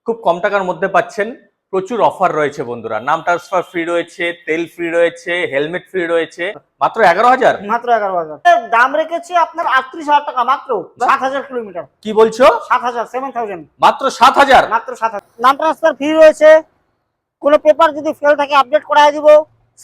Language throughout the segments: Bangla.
খুব কম টাকার মধ্যে পাচ্ছেন। প্রচুর অফার রয়েছে বন্ধুরা, নাম ট্রান্সফার ফ্রি রয়েছে, তেল ফ্রি রয়েছে, হেলমেট ফ্রি রয়েছে, মাত্র 11,000। মাত্র 11,000 দাম রেখেছি আপনার 38,000 টাকা, মাত্র 7,000 কিলোমিটার। কি বলছো? 7,000, 7,000, মাত্র 7,000। মাত্র 7,000। নাম ট্রান্সফার ফ্রি রয়েছে, কোনো পেপার যদি ফেল থাকে আপডেট করায় দিব,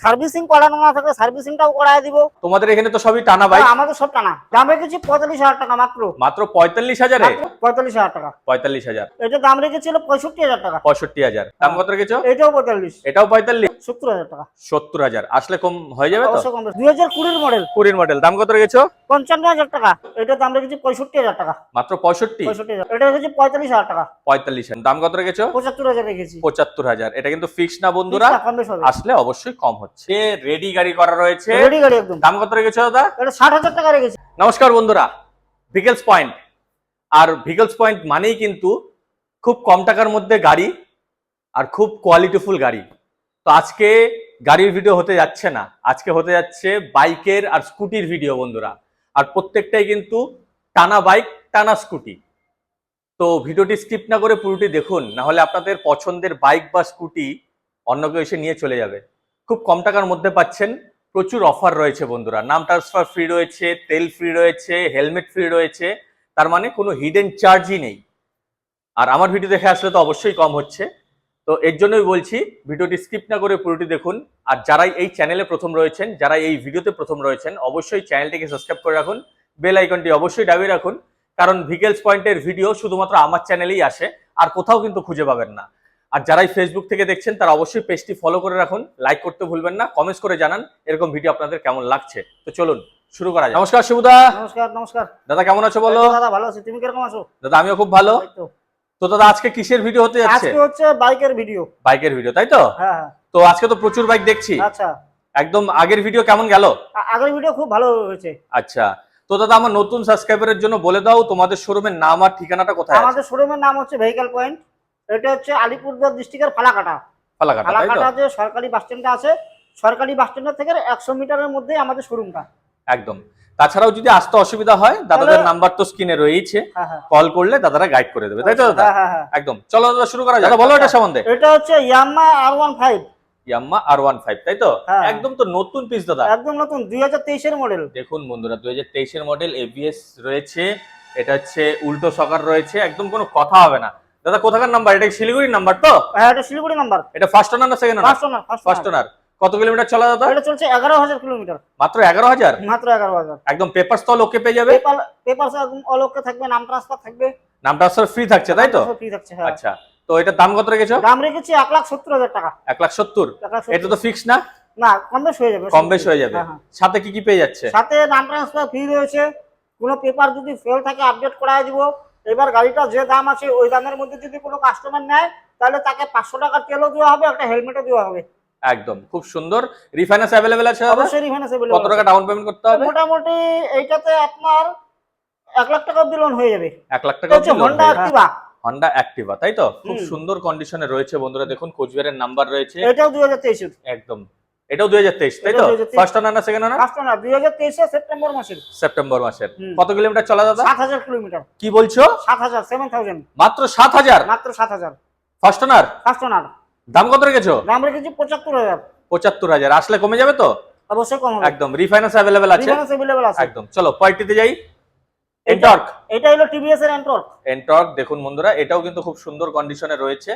সার্ভিসিং করানো না থাকলে সার্ভিসিংটাও করায় দিব। তোমাদের এখানে তো সবই টানা বাইক। আমাদের সব টানা। দাম রেখেছি 45,000 টাকা, মাত্র 45,000 এ? 45,000 টাকা। 45,000। এটা দাম রেখেছিল 65,000 টাকা। 65,000 দাম কত রেখেছো? এটাও 45। এটাও 45। 70,000 টাকা। 70,000 আসলে কম হয়ে যাবে তো? অবশ্যই কম। 2020 মডেল। 20 মডেল দাম কত রেখেছো? 55,000 টাকা। এটা দাম রেখেছি 65,000 টাকা। মাত্র 65। 65,000। এটা রেখেছি 45,000 টাকা। 45 দাম কত রেখেছো? 75,000 রেখেছি। 75,000। এটা কিন্তু ফিক্স না বন্ধুরা, কম বেশ হবে। আসলে অবশ্যই কম হচ্ছে। রেডি গাড়ি করা রয়েছে, রেডি গাড়ি একদম। দাম কত রেখেছো দাদা? এটা 60,000 টাকা রেখেছি। নমস্কার বন্ধুরা, ভিকেলস পয়েন্ট। আর ভিকেলস পয়েন্ট মানেই কিন্তু খুব কম টাকার মধ্যে গাড়ি আর খুব কোয়ালিটিফুল গাড়ি। তো আজকে গাড়ির ভিডিও হতে যাচ্ছে না, আজকে হতে যাচ্ছে বাইকের আর স্কুটির ভিডিও বন্ধুরা। আর প্রত্যেকটাই কিন্তু টানা বাইক, টানা স্কুটি। তো ভিডিওটি স্কিপ না করে পুরোটি দেখুন, না হলে আপনাদের পছন্দের বাইক বা স্কুটি অন্য কেউ এসে নিয়ে চলে যাবে। খুব কম টাকার মধ্যে পাচ্ছেন, প্রচুর অফার রয়েছে বন্ধুরা, নাম ট্রান্সফার ফ্রি রয়েছে, তেল ফ্রি রয়েছে, হেলমেট ফ্রি রয়েছে, তার মানে কোনো হিডেন চার্জই নেই। আর আমার ভিডিও দেখে আসলে তো অবশ্যই কম হচ্ছে। তো এর জন্যই বলছি ভিডিওটি স্কিপ না করে পুরোটি দেখুন। আর যারাই এই চ্যানেলে প্রথম রয়েছেন, যারা এই ভিডিওতে প্রথম রয়েছেন, অবশ্যই চ্যানেলটিকে সাবস্ক্রাইব করে রাখুন, বেল আইকনটি অবশ্যই দাবিয়ে রাখুন। কারণ ভিকেলস পয়েন্টের ভিডিও শুধুমাত্র আমার চ্যানেলেই আসে, আর কোথাও কিন্তু খুঁজে পাবেন না। আর যারাই ফেসবুক থেকে দেখছেন তারা অবশ্যই পেজটি ফলো করে রাখুন, লাইক করতে ভুলবেন না, কমেন্টস করে জানান এরকম ভিডিও আপনাদের কেমন লাগছে। তো চলুন শুরু করা যাক। নমস্কার শিবুদা। নমস্কার। নমস্কার দাদা, কেমন আছো বলো? দাদা ভালো আছি, তুমি কিরকম আছো? দাদা আমিও খুব ভালো। তো দাদা আজকে কিসের ভিডিও হতে যাচ্ছে? আজকে হচ্ছে বাইকের ভিডিও। বাইকের ভিডিও, তাই তো? হ্যাঁ হ্যাঁ। তো আজকে তো প্রচুর বাইক দেখছি। আচ্ছা। একদম আগের ভিডিও কেমন গেল? আগের ভিডিও খুব ভালো হয়েছে। আচ্ছা, তো দাদা আমার নতুন সাবস্ক্রাইবারের জন্য বলে দাও তোমাদের শোরুমের নাম আর ঠিকানাটা কোথায় আছে? আমাদের শোরুমের নাম হচ্ছে ভেহিক্যাল পয়েন্ট। এটা হচ্ছে আলিপুরদুয়ার ডিস্ট্রিক্টের ফালাকাটা। ফালাকাটা, তাই তো? ফালাকাটা যে সরকারি বাস স্ট্যান্ডটা আছে, সরকারি বাস স্ট্যান্ড থেকে 100 মিটারের মধ্যেই আমাদের শোরুমটা। একদম। তাছাড়াও যদি আসতে অসুবিধা হয়, দাদাদের নাম্বার তো স্ক্রিনে রয়েছে, কল করলে দাদারা গাইড করে দেবে, তাই তো দাদা? হ্যাঁ হ্যাঁ। একদম। চলো দাদা শুরু করা যাক। দাদা বলো এটা সম্বন্ধে। এটা হচ্ছে ইয়ামাহা R15। ইয়ামাহা R15, তাই তো? একদম তো নতুন পিস দাদা, একদম নতুন, 2023 এর মডেল। দেখুন বন্ধুরা 2023 এর মডেল, এবিএস রয়েছে, এটা হচ্ছে উল্টো সকার রয়েছে, একদম কোনো কথা হবে না। দাদা কোথাকার নাম্বার? এটা শিলিগুড়ির নাম্বার তো? হ্যাঁ, এটা শিলিগুড়ি নাম্বার। এটা ফার্স্ট ওনার না সেকেন্ড ওনার? First owner. First owner. কত কিলোমিটার চলা দাদা? এটা চলছে 11,000 কিলোমিটার। মাত্র 11,000? মাত্র 11,000। একদম পেপারস তো ওকে পেয়ে যাবে? পেপারস একদম অল ওকে থাকবে, নাম ট্রান্সফার থাকবে। নাম ট্রান্সফার ফ্রি থাকছে, তাই তো? ফ্রি থাকছে, হ্যাঁ। আচ্ছা, তো এটার দাম কত রেখেছো? দাম রেখেছি 1,70,000 টাকা। 1,70,000? এটা তো ফিক্স না? না, কম বেশ হয়ে যাবে। কম বেশ হয়ে যাবে। সাথে কি কি পেয়ে যাচ্ছে? সাথে নাম ট্রান্সফার ফ্রি রয়েছে, কোনো পেপার যদি ফেল থাকে আপডেট করায় দিব। এবার গাড়িটা যে দাম আছে ওই দামের মধ্যে যদি কোনো কাস্টমার নেয় তাহলে তাকে 500 টাকা তেলও দেওয়া হবে, একটা হেলমেটও দেওয়া হবে। একদম, খুব সুন্দর। রিফাইন্যান্স अवेलेबल আছে? অবশ্যই রিফাইন্যান্স अवेलेबल। কত টাকা ডাউন পেমেন্ট করতে হবে? মোটামুটি এইটাতে আপনার 1 লাখ টাকা অবধি লোন হয়ে যাবে। 1 লাখ টাকা হচ্ছে হোন্ডা অ্যাক্টিভা। হোন্ডা অ্যাক্টিভা, তাই তো? খুব সুন্দর কন্ডিশনে রয়েছে বন্ধুরা, দেখুন কোচবিহারের নাম্বার রয়েছে। এটাও 2023 এর। একদম, এটাও 2023, তাই তো? ফার্স্ট ওনার না সেকেন্ড ওনার? ফার্স্ট ওনার, 2023 এর সেপ্টেম্বর মাসের। সেপ্টেম্বর মাসের। কত কিলোমিটার চলা দাদা? 7,000 কিলোমিটার। কি বলছো? 7,000, 7,000। মাত্র 7,000? মাত্র 7,000। First owner? First owner. দাম কত রেখেছো? দাম রেখেছি 75,000। 75,000 আসলে কমে যাবে তো? অবশ্যই কম হবে। একদম, রিফাইন্যান্স अवेलेबल আছে? রিফাইন্যান্স अवेलेबल আছে। একদম। চলো পয়েন্টিতে যাই। এন্টর্ক। এটা হলো টিভিএস এর এন্টর্ক। এন্টর্ক দেখুন বন্ধুরা, এটাও কিন্তু খুব সুন্দর কন্ডিশনে রয়েছে,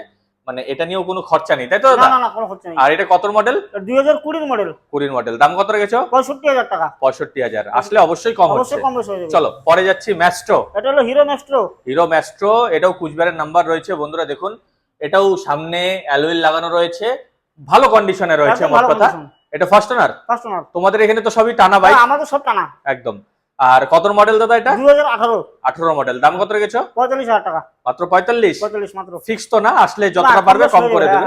মানে এটা নিয়েও কোনো খরচা নেই, তাই তো দাদা? না না, কোনো খরচা নেই। আর এটা কত মডেল? 2020 মডেল। 20 মডেল। দাম কত রেখেছো? 65,000 টাকা। 65,000 আসলে অবশ্যই কম হচ্ছে। অবশ্যই কম বেশ হয়ে যাবে। চলো পরে যাচ্ছি ম্যাস্ট্রো। এটা হলো হিরো ম্যাস্ট্রো। হিরো ম্যাস্ট্রো, এটাও কুচবিহারের নাম্বার রয়েছে বন্ধুরা, দেখুন এটাও সামনে অ্যালুইল লাগানো রয়েছে, ভালো কন্ডিশনে রয়েছে মোট কথা। এটা ফার্স্ট ওনার? First owner. তোমাদের এখানে তো সবই টানা বাইক? আমাদের সব টানা। একদম। আর কত মডেল দাদা এটা? 2018। 18 মডেল। দাম কত রেখেছো? 45,000 টাকা। মাত্র 45? 45 মাত্র। ফিক্স তো না, আসলে যতটা পারবে কম করে দেবে।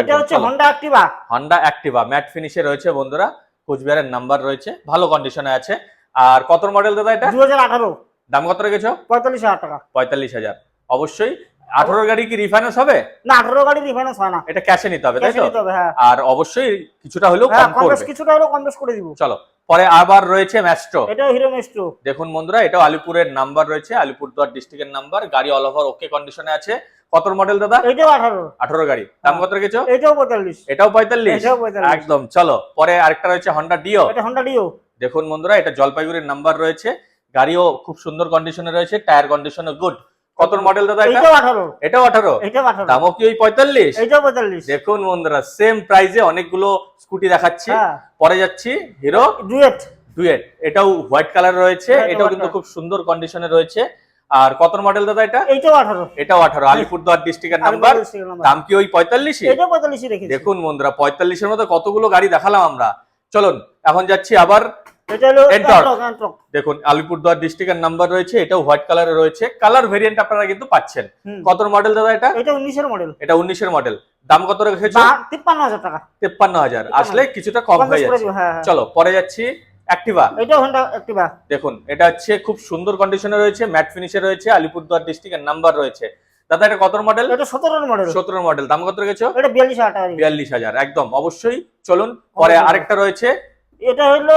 এটা হচ্ছে Honda Activa. Honda Activa matte ফিনিশে রয়েছে বন্ধুরা, কুচবিহারের নাম্বার রয়েছে, ভালো কন্ডিশনে আছে। আর কত মডেল দাদা এটা? 2018। দাম কত রেখেছো? 45,000 টাকা। 45,000। অবশ্যই 18 গাড়ি কি রিফাইন্যান্স হবে? না, 18 গাড়ি রিফাইন্যান্স হয় না। এটা ক্যাশে নিতে হবে, তাই তো? নিতে হবে, হ্যাঁ। আর অবশ্যই কিছুটা হলেও কম করবে। কিছুটা হলেও কম বেশ করে দিব। চলো পরে আবার রয়েছে ম্যাস্ট্রো, এটাও হিরো ম্যাস্ট্রো। দেখুন বন্ধুরা এটাও আলিপুরের নাম্বার রয়েছে, আলিপুরদুয়ার ডিস্ট্রিক্টের নাম্বার, গাড়ি অল ওভার ওকে কন্ডিশনে আছে। কত মডেল দাদা? এটাও 18। 18 গাড়ি, দাম কত রেখেছো? এটাও 45। এটাও 45। এটাও 45। একদম। চলো পরে আরেকটা রয়েছে হন্ডা ডিও, এটা হন্ডা ডিও। দেখুন বন্ধুরা এটা জলপাইগুড়ির নাম্বার রয়েছে, গাড়িও খুব সুন্দর কন্ডিশনে রয়েছে, টায়ার কন্ডিশনও গুড। কত মডেল দাদা এটা? এটাও 18। এটাও 18। এটাও 18। দামও কি ওই 45? এটাও 45। দেখুন বন্ধুরা সেম প্রাইসে অনেকগুলো স্কুটি দেখাচ্ছি। হ্যাঁ। পরে যাচ্ছি হিরো ডুয়েট। ডুয়েট, এটাও হোয়াইট কালার রয়েছে, হ্যাঁ, এটাও white কিন্তু color। খুব সুন্দর কন্ডিশনে রয়েছে। আর কত মডেল দাদা এটা? এটাও 18। এটাও 18, আলিপুরদুয়ার ডিস্ট্রিক্টের নাম্বার, দাম কি ওই 45? এটাও 45 রেখেছি। দেখুন বন্ধুরা 45 এর মধ্যে কতগুলো গাড়ি দেখালাম আমরা। চলুন এখন যাচ্ছি আবার এটা হলো এন্টর্ক। এন্টর্ক। দেখুন আলিপুরদুয়ার ডিস্ট্রিক্টের নাম্বার রয়েছে, এটাও হোয়াইট কালারে রয়েছে, কালার ভেরিয়েন্ট আপনারা কিন্তু পাচ্ছেন। কত মডেল দাদা এটা? এটা 19 এর মডেল। এটা 19 এর মডেল, দাম কত রেখেছো? 53,000 টাকা। 53,000, আসলে কিছুটা কম হয়ে যাচ্ছে। হ্যাঁ, হ্যাঁ। চলো পরে যাচ্ছি অ্যাক্টিভা। এটা হন্ডা অ্যাক্টিভা। দেখুন এটা হচ্ছে খুব সুন্দর কন্ডিশনে রয়েছে, ম্যাট ফিনিশে রয়েছে, আলিপুরদুয়ার ডিস্ট্রিক্টের নাম্বার রয়েছে। দাদা এটা কত মডেল? এটা 17 এর মডেল। 17 মডেল, দাম কত রেখেছো? এটা 42,000 টাকা। 42,000, একদম অবশ্যই। চলুন পরে আরেকটা রয়েছে, এটা হলো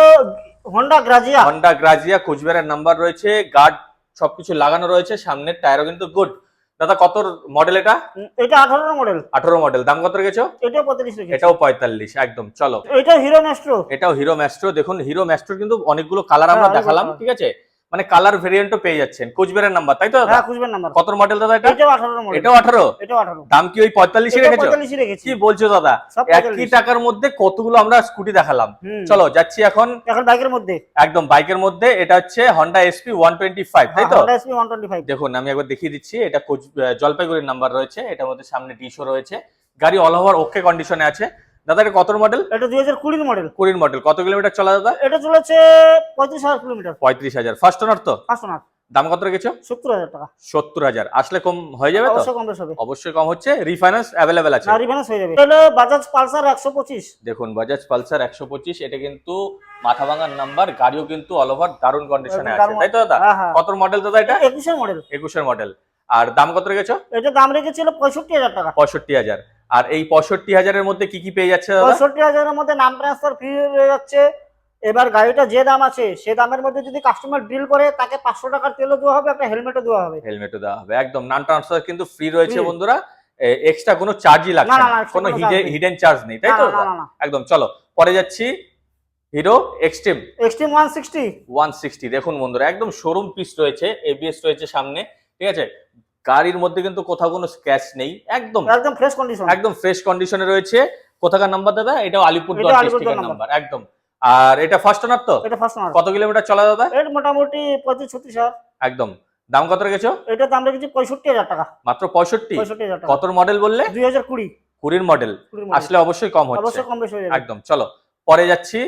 হন্ডা গ্রাজিয়া। হন্ডা গ্রাজিয়া, কুচবিহারের নাম্বার রয়েছে, গার্ড সবকিছু লাগানো রয়েছে, সামনের টায়ারও কিন্তু গুড। দাদা কত মডেল এটা? এটা 18 এর মডেল। 18 মডেল, দাম কত রেখেছো? এটাও 45 রেখেছি। এটাও 45, একদম। চলো এটা হিরো ম্যাস্ট্রো। এটাও হিরো ম্যাস্ট্রো। দেখুন হিরো ম্যাস্ট্রো কিন্তু অনেকগুলো কালার আমরা হ্যাঁ, দেখালাম, অনেকগুলো ঠিক আছে, মানে কালার ভেরিয়েন্টও পেয়ে যাচ্ছেন। কুচবিহারের নাম্বার, তাই তো দাদা? হ্যাঁ, কুচবিহার নাম্বার। কত মডেল দাদা এটা? এটাও 18 এর মডেল। এটাও 18। এটাও 18। দাম কি ওই 45 এটা রেখেছো? 45 রেখেছি। কি বলছো দাদা, সব একই 45। টাকার মধ্যে কতগুলো আমরা স্কুটি দেখালাম। হুম। চলো যাচ্ছি এখন এখন বাইকের মধ্যে। একদম বাইকের মধ্যে, এটা হচ্ছে হন্ডা এসপি 125, তাই তো? Honda SP 125। দেখুন আমি একবার দেখিয়ে দিচ্ছি, এটা জলপাইগুড়ির নাম্বার রয়েছে, এটার মধ্যে সামনে ডিশো রয়েছে, গাড়ি অল ওভার ওকে কন্ডিশনে আছে। দাদা এটা কত মডেল? এটা 2020 এর মডেল। 20 মডেল, কত কিলোমিটার চলা দাদা? এটা চলেছে 35,000 কিলোমিটার। 35,000, ফার্স্ট ওনার তো? First owner. দাম কত রেখেছো? 70,000 টাকা। 70,000, আসলে কম হয়ে যাবে তো? অবশ্যই কম বেশ হবে। অবশ্যই কম হচ্ছে, রিফাইন্যান্স অ্যাভেলেবেল আছে। না, রিফাইন্যান্স হয়ে যাবে। এটা হলো বাজাজ পালসার 125। দেখুন বাজাজ পালসার 125, এটা কিন্তু মাথা ভাঙার নাম্বার, গাড়িও কিন্তু অল ওভার দারুণ কন্ডিশনে আছে, তাই তো দাদা? হ্যাঁ, হ্যাঁ। কত মডেল দাদা এটা? 21 এর মডেল। 21 এর মডেল। আর দাম কত রেখেছো? এটা দাম রেখেছিল 65,000 টাকা। 65,000। আর এই 65,000 এর মধ্যে কি কি পেয়ে যাচ্ছে দাদা? 65,000 এর মধ্যে নাম ট্রান্সফার ফ্রি হয়ে যাচ্ছে। এবার গাড়িটা যে দাম আছে সে দামের মধ্যে যদি কাস্টমার ডিল করে তাকে 500 টাকার তেলও দেওয়া হবে, একটা হেলমেটও দেওয়া হবে। হেলমেটও দেওয়া হবে, একদম। নাম ট্রান্সফার কিন্তু ফ্রি রয়েছে Free। বন্ধুরা, এক্সট্রা কোনো চার্জই লাগছে না, না, না, extra কোনো কোনো charge নেই। হিডেন চার্জ নেই, তাই তো না, দাদা? না, না। একদম। চলো পরে যাচ্ছি হিরো এক্সট্রিম এক্সট্রিম 160। 160। দেখুন বন্ধুরা একদম শোরুম পিস রয়েছে, এবিএস রয়েছে সামনে, ঠিক আছে, গাড়ির মধ্যে কিন্তু কোথাও কোনো স্ক্র্যাচ নেই, একদম একদম ফ্রেশ কন্ডিশন। একদম ফ্রেশ কন্ডিশনে রয়েছে। কোথাকার নাম্বার দাদা? এটাও আলিপুরদুয়ার এটাও ডিস্ট্রিক্টের আলিপুরদুয়ার নাম্বার, একদম। আর এটা ফার্স্ট ওনার তো? এটা ফার্স্ট ওনার। কত কিলোমিটার চলা দাদা? এর মোটামুটি 35-36,000। একদম। দাম কত রেখেছো? এটা দাম রেখেছি 65,000 টাকা। মাত্র 65। 65,000 টাকা। কত মডেল বললে? 2020। 20 মডেল, 20 model। আসলে অবশ্যই কম হচ্ছে, অবশ্যই কম বেশি হয়ে যাবে। একদম। চলো পরে যাচ্ছি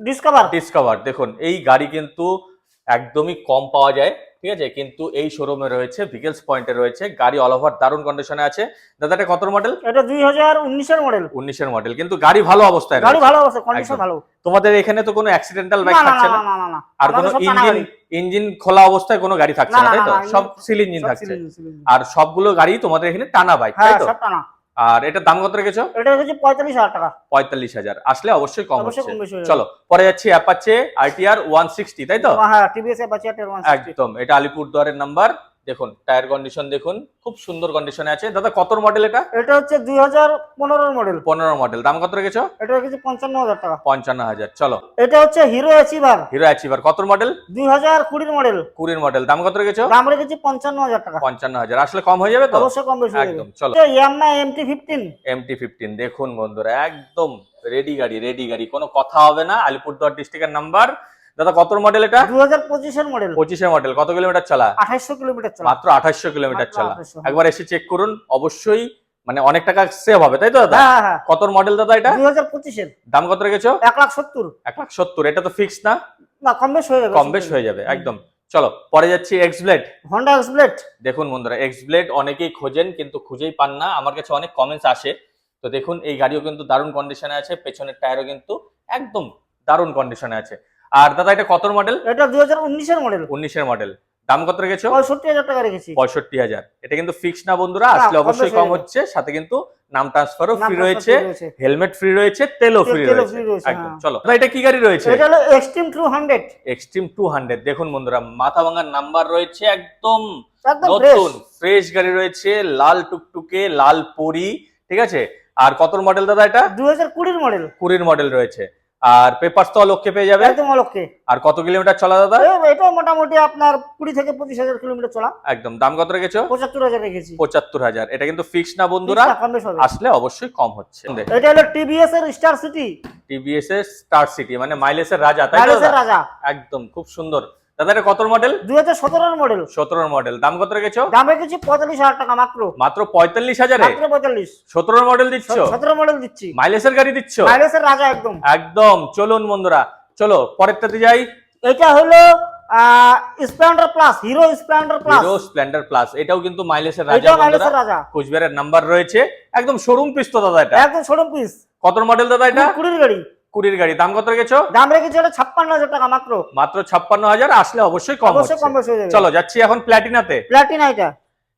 ডিসকভার। ডিসকভার। দেখুন এই গাড়ি কিন্তু একদমই কম পাওয়া যায়, ঠিক আছে, কিন্তু এই শোরুমে রয়েছে, ভিকেলস পয়েন্টে রয়েছে, গাড়ি অল ওভার দারুণ কন্ডিশনে আছে। দাদা এটা কত মডেল? এটা 2019 এর মডেল। 19 এর মডেল, কিন্তু গাড়ি ভালো অবস্থায় গাড়ি রয়েছে। ভালো আছে, কন্ডিশন একদম। ভালো। তোমাদের এখানে তো কোনো অ্যাক্সিডেন্টাল বাইক না, না, থাকছে না, না, না, না, না। আর কোনো আমাদের সব টানা ইঞ্জিন গাড়ি। ইঞ্জিন খোলা অবস্থায় কোনো গাড়ি থাকছে না, না, না, তাই তো? না, না, সব সিল ইঞ্জিন সব থাকছে, সিলিন্ডার। আর সবগুলো গাড়ি তোমাদের এখানে টানা বাইক, তাই হ্যাঁ, তো? সব টানা। আর এটা দাম কত রেখেছো? এটা রেখেছি 45,000 টাকা। 45,000, আসলে অবশ্যই কম অবশ্যই হচ্ছে। কম বেশি হয়ে যাবে। চলো পরে যাচ্ছি অ্যাপাচে আরটিআর 160, তাই তো? হ্যাঁ, টিভিএস অ্যাপাচি 160। একদম, এটা আলিপুরদুয়ারের নাম্বার। দেখুন টায়ার কন্ডিশন দেখুন, খুব সুন্দর কন্ডিশনে আছে। দাদা কত মডেল এটা? এটা হচ্ছে 2015 এর মডেল। 15 মডেল, দাম কত রেখেছো? এটা রেখেছি 55,000 টাকা। 55,000। চলো এটা হচ্ছে হিরো অ্যাচিভার। হিরো অ্যাচিভার, কত মডেল? 2020 মডেল। 20 মডেল, দাম কত রেখেছো? দাম রেখেছি 55,000 টাকা। 55,000, আসলে কম হয়ে যাবে তো? অবশ্যই কম বেশি হয়ে যাবে। একদম। চলো এটা ইয়ামাহা MT-15। MT-15, দেখুন বন্ধুরা একদম রেডি গাড়ি, রেডি গাড়ি, কোনো কথা হবে না, আলিপুরদুয়ার ডিস্ট্রিক্টের নাম্বার। দাদা কত মডেল এটা? 2025 এর মডেল। 25 এর মডেল, কত কিলোমিটার চলা? 2800 কিলোমিটার চলা। মাত্র 2800 কিলোমিটার মাত্র চলা। 2800। একবার এসে চেক করুন, অবশ্যই মানে অনেক টাকা সেভ হবে, তাই তো দাদা? হ্যাঁ, হ্যাঁ। কত মডেল দাদা এটা? 2025 এর। দাম কত রেখেছো? 1,70,000। 1,70,000, এটা তো ফিক্স না? না, কম বেশ হয়ে যাবে। কম বেশ হয়ে যাবে, একদম। চলো পরে যাচ্ছি এক্সব্লেড। Honda X-Blade. দেখুন বন্ধুরা এক্সব্লেড অনেকেই খোঁজেন কিন্তু খুঁজেই পান না, আমার কাছে অনেক কমেন্টস আসে। তো দেখুন এই গাড়িও কিন্তু দারুণ কন্ডিশনে আছে, পেছনের টায়ারও কিন্তু একদম দারুণ কন্ডিশনে আছে। আর দাদা এটা কত মডেল? এটা 2019 এর মডেল। 19 এর মডেল, দাম কত রেখেছো? 65,000 টাকা রেখেছি। 65,000, এটা কিন্তু ফিক্স না বন্ধুরা, না, আসলে কম অবশ্যই বেশি কম হয়ে যাবে। হচ্ছে, সাথে কিন্তু নাম ট্রান্সফারও নাম ফ্রি transfer রয়েছে, free রয়েছে। হেলমেট ফ্রি রয়েছে, তেলও ফ্রি তেলও রয়েছে free রয়েছে, একদম। হ্যাঁ। চলো দাদা, এটা কি গাড়ি রয়েছে? এটা হলো এক্সট্রিম 200 এক্সট্রিম 200। দেখুন বন্ধুরা, মাথা ভাঙার নাম্বার রয়েছে, একদম একদম নতুন ফ্রেশ গাড়ি রয়েছে, লাল টুকটুকে, লাল পরি, ঠিক আছে। আর কত মডেল দাদা এটা? 2020 মডেল। 20 মডেল রয়েছে। আর পেপারস তো অলক্ষে পেয়ে যাবে। একদম অলক্ষে। আর কত কিলোমিটার চলা দাদা? এটা মোটামুটি আপনার 20 থেকে 25,000 কিলোমিটার চলা। একদম। দাম কত রেখেছো? 75,000 রেখেছি। 75,000। এটা কিন্তু ফিক্স না বন্ধুরা, ফিক্স না, কম বেশ হবে। আসলে অবশ্যই কম হচ্ছে। এটা হলো টিভিএস এর স্টার সিটি। টিভিএস এর স্টার সিটি, মানে মাইলেজের রাজা, তাই তো মাইলেজের দাদা? রাজা। একদম, খুব সুন্দর। দাদা এটা কত মডেল? 2017 মডেল। 17 মডেল। দাম কত রেখেছো? দাম রেখেছি 45,000 টাকা মাত্র। মাত্র 45,000 এ মাত্র 45। 17 মডেল দিচ্ছ? 17 মডেল দিচ্ছি। মাইলেজের গাড়ি দিচ্ছ? মাইলেজের রাজা একদম। একদম। চলুন বন্ধুরা, চলো পরেরটাতে যাই। এটা হলো Splendor plus, hero Splendor plus. Hero Splendor plus, এটাও কিন্তু মাইলেজের রাজা এটা মাইলেজের বন্ধুরা। রাজা। কুচবিহারের নাম্বার রয়েছে, একদম শোরুম পিস তো দাদা এটা। একদম শোরুম পিস। কত মডেল দাদা এটা? 20 গাড়ি। 20 গাড়ি। দাম কত রেখেছো? দাম রেখেছি এটা 56,000 টাকা মাত্র। মাত্র 56,000। আসলে অবশ্যই কম অবশ্যই কম হচ্ছে। বেশি হয়ে যাবে। চলো যাচ্ছি এখন প্ল্যাটিনাতে। প্লাটিনা এটা।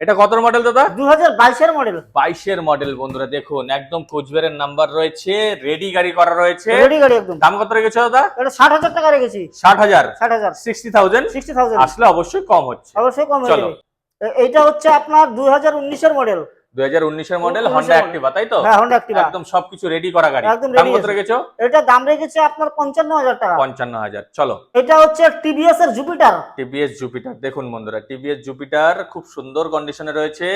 এটা কত মডেল দাদা? 2022 এর মডেল। 22 এর মডেল বন্ধুরা। দেখুন একদম কোচবিহারের নাম্বার রয়েছে, রেডি গাড়ি করা রয়েছে। রেডি গাড়ি একদম। দাম কত রেখেছো দাদা? এটা 60,000 টাকা রেখেছি। 60,000। 60,000। 60,000। 60,000। আসলে অবশ্যই কম হচ্ছে। অবশ্যই কম হয়ে চলো। যাবে। এইটা হচ্ছে আপনার 2019 এর মডেল। 2019 এর মডেল, 19 হন্ডা এর অ্যাক্টিভা, তাই তো? হ্যাঁ, Honda Activa। একদম সবকিছু রেডি করা গাড়ি। একদম দাম ready কত আছে। রেখেছো? এটা দাম রেখেছে আপনার 55,000 টাকা। 55,000। চলো। এটা হচ্ছে টিভিএস এর জুপিটার। TVS Jupiter. দেখুন বন্ধুরা, টিভিএস জুপিটার খুব সুন্দর কন্ডিশনে রয়েছে।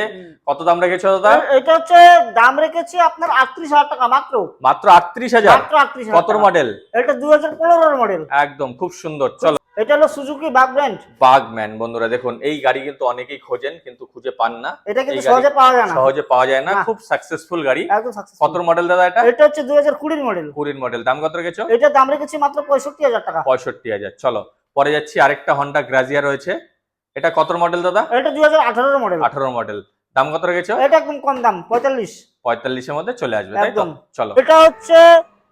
কত দাম রেখেছো দাদা? এটা হচ্ছে দাম রেখেছি আপনার 38,000 টাকা মাত্র। মাত্র 38,000। মাত্র 38,000 কত টাকা। মডেল? এটা 2015 এর মডেল। একদম খুব সুন্দর। চলো। এটা হলো সুজুকি বাগ ব্র্যান্ড। বাগম্যান বন্ধুরা, দেখুন এই গাড়ি কিন্তু অনেকেই খোঁজেন কিন্তু খুঁজে পান না। এটা কিন্তু এই গাড়ি সহজে পাওয়া যায় না। সহজে পাওয়া যায় না, না। খুব সাকসেসফুল গাড়ি। একদম সাকসেস। কত মডেল দাদা এটা? এটা হচ্ছে 2020 মডেল। 20 মডেল। দাম কত রেখেছো? এটা দাম রেখেছি মাত্র 65,000 টাকা। 65,000। চলো পরে যাচ্ছি, আরেকটা হন্ডা গ্রাজিয়া রয়েছে। এটা কত মডেল দাদা? এটা 2018 এর মডেল। 18 মডেল। দাম কত রেখেছো? এটা একদম কম দাম, 45। 45 এর মধ্যে চলে আসবে, তাই তো? একদম। চলো। এটা হচ্ছে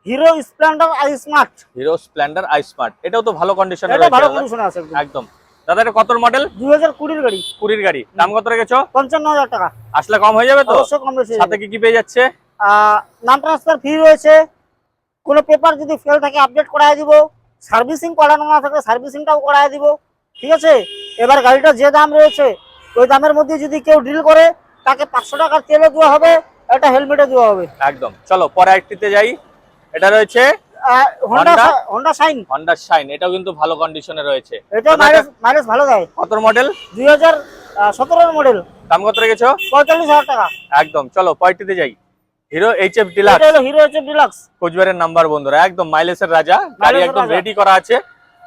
hero Splendor I smart. Hero Splendor I smart. এটাও তো ভালো কন্ডিশনে এটা রয়েছে ভালো দাদা। কন্ডিশনে আছে একদম। একদম। দাদা এটা কত মডেল? 2020 গাড়ি। 20 গাড়ি। দাম কত রেখেছো? 55,000 টাকা। আসলে কম হয়ে যাবে তো? অবশ্যই কম বেশি। সাথে কি কি পেয়ে যাচ্ছে? নাম ট্রান্সফার ফ্রি রয়েছে। কোনো পেপার যদি ফেল থাকে আপডেট করায় দিব। সার্ভিসিং করানো না থাকলে সার্ভিসিংটাও করায় দিব। ঠিক আছে। এবার গাড়িটা যে দাম রয়েছে ওই দামের মধ্যে যদি কেউ ডিল করে তাকে 500 টাকার তেলও দেওয়া হবে, একটা হেলমেটও দেওয়া হবে। একদম। চলো পরে একটিতে যাই। এটা রয়েছে হোন্ডা শাইন। Honda shine. এটাও কিন্তু ভালো কন্ডিশনে রয়েছে। এটা মাইলেজ ভালো দেয়। কত মডেল? 2017 এর মডেল। দাম কত রেখেছো? 45,000 টাকা। একদম। চলো পরেরটিতে যাই। Hero HF deluxe. এটা হলো হিরো এইচএফ ডিলাক্স। কোচবিহারের নাম্বার বন্ধুরা, একদম মাইলেজের রাজা গাড়ি, মাইলেজের একদম রাজা। রেডি করা আছে।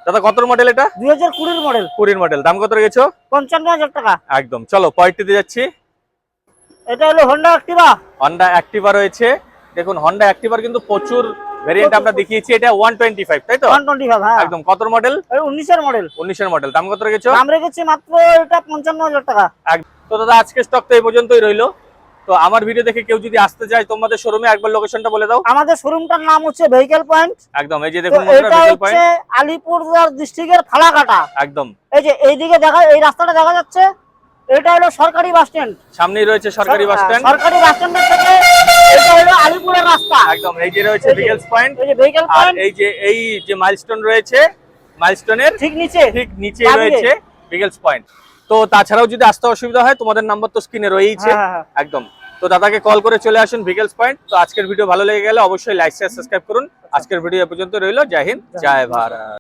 দাদা কত মডেল এটা? 2020 মডেল। 20 মডেল। দাম কত রেখেছো? 55,000 টাকা। একদম। চলো পরেরটিতে যাচ্ছি। এটা হলো হোন্ডা অ্যাক্টিভা। হন্ডা অ্যাক্টিভা রয়েছে। দেখুন হন্ডা অ্যাক্টিভার কিন্তু প্রচুর ভেরিয়েন্ট আমরা দেখিয়েছি। এটা 125, তাই তো? 125, হ্যাঁ। একদম। কত মডেল? 19 এর মডেল। 19 এর মডেল। দাম কত রেখেছো? দাম রেখেছি মাত্র এটা 55,000 টাকা। তো দাদা আজকে স্টক তো এই পর্যন্তই রইলো। তো আমার ভিডিও দেখে কেউ যদি আসতে চায় তোমাদের শোরুমে, একবার লোকেশনটা বলে দাও। আমাদের শোরুমটার নাম হচ্ছে ভেহিক্যাল পয়েন্ট। একদম। এই যে তো দেখুন বন্ধুরা, এটা ভেহিক্যাল হচ্ছে পয়েন্ট। আলিপুরদুয়ার ডিস্ট্রিক্টের ফালাকাটা। একদম। এই যে এইদিকে দেখা, এই রাস্তাটা দেখা যাচ্ছে, এটা হলো সরকারি বাস স্ট্যান্ড। সামনেই রয়েছে সরকারি বাস স্ট্যান্ড। সরকারি বাস স্ট্যান্ডের থেকে এটা হলো আলিপুরের রাস্তা। একদম। এই যে রয়েছে এই যে, ভেহিক্যাল পয়েন্ট। এই যে ভেহিক্যাল আর পয়েন্ট এই যে মাইলস্টোন রয়েছে, মাইলস্টোনের ঠিক নিচে। ঠিক নিচে বাদিকে রয়েছে ভেহিক্যাল পয়েন্ট। তো তাছাড়াও যদি আসতে অসুবিধা হয়, তোমাদের নাম্বার তো স্ক্রিনে রয়েছে। হ্যাঁ, হ্যাঁ। একদম। তো দাদাকে কল করে চলে আসুন ভেহিক্যাল পয়েন্ট। তো আজকের ভিডিও ভালো লেগে গেলে অবশ্যই লাইক শেয়ার সাবস্ক্রাইব করুন। আজকের ভিডিও এ পর্যন্ত রইলো। জয় হিন্দ, জয় ভারত।